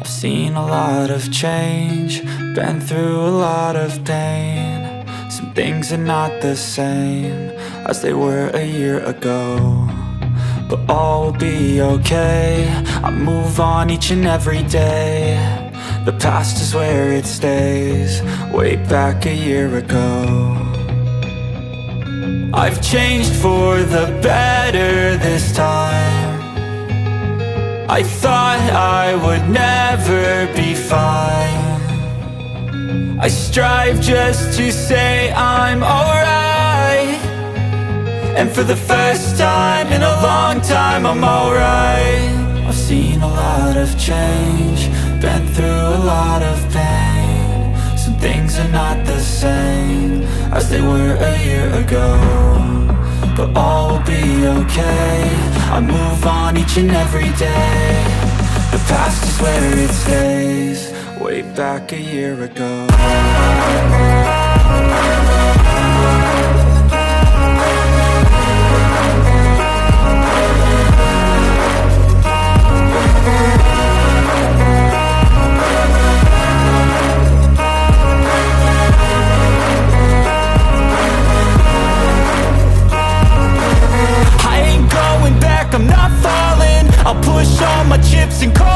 I've seen a lot of change, been through a lot of pain. Some things are not the same as they were a year ago, but all will be okay. I move on each and every day. The past is where it stays, way back a year ago. I've changed for the better this time. I thought I would never be fine. I strive just to say I'm alright, and for the first time in a long time I'm alright. I've seen a lot of change, been through a lot of pain. Some things are not the same as they were a year ago, but all will be okay. I move on each and every day. The past is where it stays, way back a year ago. I'm not falling, I'll push all my chips and call